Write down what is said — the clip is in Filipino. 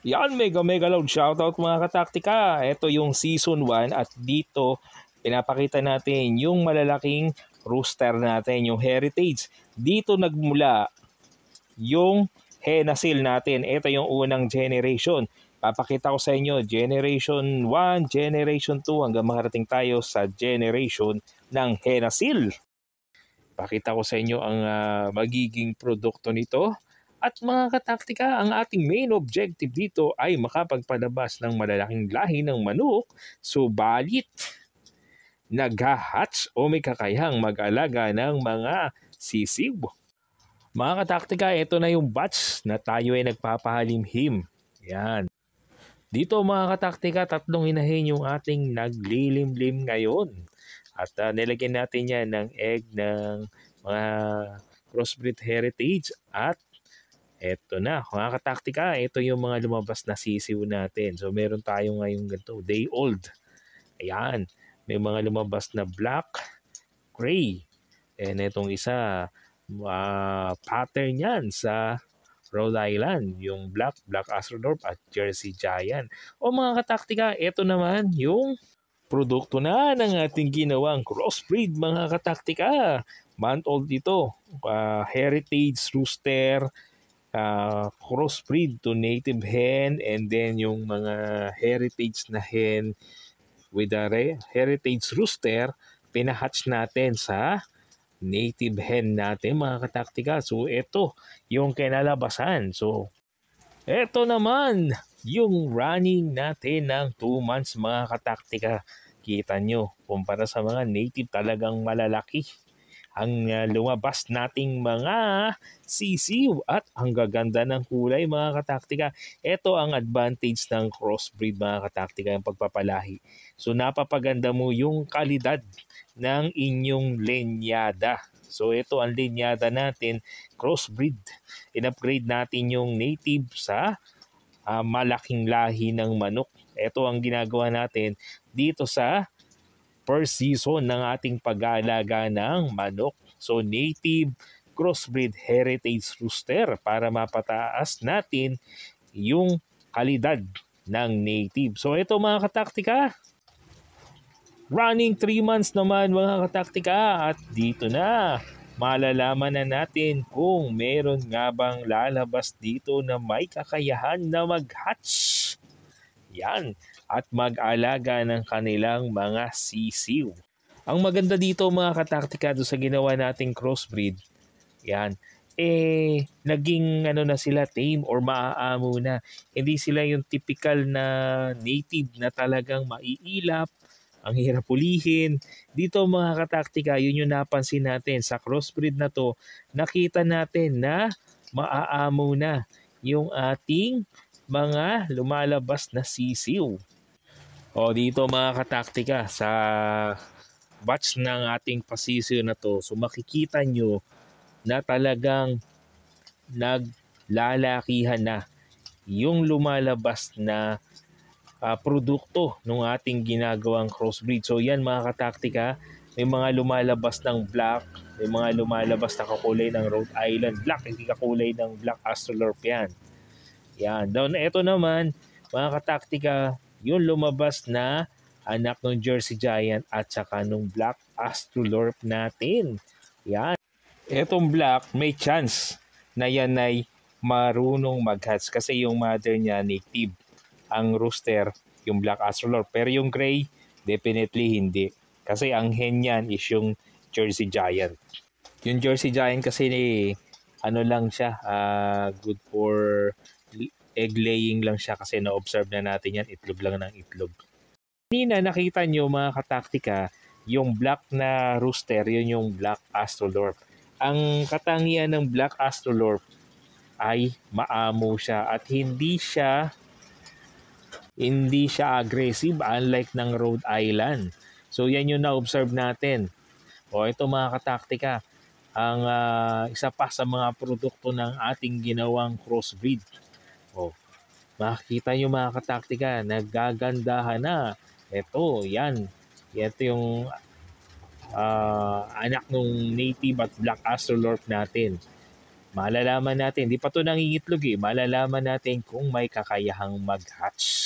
Yan, mega mega loud shoutout mga kataktika. Ito yung season 1 at dito pinapakita natin yung malalaking rooster natin, yung heritage. Dito nagmula yung Henasil natin. Ito yung unang generation. Papakita ko sa inyo, generation 1, generation 2 hanggang makarating tayo sa generation ng Henasil. Pakita ko sa inyo ang magiging produkto nito. At mga kataktika, ang ating main objective dito ay makapagpalabas ng malalaking lahi ng manok, subalit nag-hatch o may kakayahang mag-alaga ng mga sisiw. Mga kataktika, ito na yung batch na tayo ay nagpapahalimhim. Yan. Dito mga kataktika, 3 hinahin yung ating naglilimlim ngayon. At nilagyan natin yan ng egg ng mga crossbreed heritage at eto na, mga kataktika, ito yung mga lumabas na sisiw natin. So meron tayo ngayong ganito, day old. Ayan, may mga lumabas na black, gray. And itong isa, pattern yan sa Rhode Island, yung black Astrodorp at Jersey Giant. O mga kataktika, ito naman yung produkto na ng ating ginawang crossbreed mga kataktika. Month old ito, heritage rooster, crossbreed to native hen, and then yung mga heritage na hen with a heritage rooster, pinahatch natin sa native hen natin mga kataktika. So ito yung kinalabasan. So ito naman yung running natin ng 2 months mga kataktika. Kita nyo, kumpara sa mga native talagang malalaki ang lumabas nating mga sisiw at ang gaganda ng kulay mga kataktika. Ito ang advantage ng crossbreed mga kataktika, yung pagpapalahi. So napapaganda mo yung kalidad ng inyong linyada. So ito ang linyada natin, crossbreed. In-upgrade natin yung native sa malaking lahi ng manok. Ito ang ginagawa natin dito sa per season ng ating pag-aalaga ng manok. So native crossbreed heritage rooster para mapataas natin yung kalidad ng native. So ito mga kataktika, running 3 months naman mga kataktika, at dito na malalaman na natin kung meron nga bang lalabas dito na may kakayahan na mag-hatch. Yan, at mag-alaga ng kanilang mga sisiw. Ang maganda dito mga kataktika sa ginawa nating crossbreed, yan, naging na sila, tame or maaamo na. Hindi sila yung typical na native na talagang maiilap, ang hirap pulihin. Dito mga kataktika, yun yung napansin natin sa crossbreed na to. Nakita natin na maaamo na yung ating mga lumalabas na sisiw. O dito mga kataktika, sa batch ng ating pasisiw na to, so makikita nyo na talagang naglalakihan na yung lumalabas na produkto ng ating ginagawang crossbreed. So yan mga kataktika, may mga lumalabas ng black, may mga lumalabas na kakulay ng Rhode Island black, hindi kakulay ng black Astrolorp yan. Yan. Doon, ito naman, mga kataktika, yung lumabas na anak ng Jersey Giant at saka nung black Astrolorp natin. Yan. Etong black, may chance na yan ay marunong mag-hatch kasi yung mother niya native. Ang rooster, yung black Astrolorp. Pero yung gray, definitely hindi. Kasi ang hen yan is yung Jersey Giant. Yung Jersey Giant kasi ano lang siya, good for egg laying lang siya kasi na-observe na natin yan, itlog lang ng itlog. Kanina nakita nyo mga kataktika, yung black na rooster, yun yung black Astrolorp. Ang katangian ng black Astrolorp ay maamo siya at hindi siya aggressive unlike ng Rhode Island. So yan yung na-observe natin. O ito mga kataktika, ang isa pa sa mga produkto ng ating ginawang crossbreed. O, makikita nyo mga kataktika, nagagandahan na. Ito, yan. Ito yung anak ng native at black Astrolorp natin. malalaman natin, di pa to nangingitlog eh, malalaman natin kung may kakayahang mag-hatch.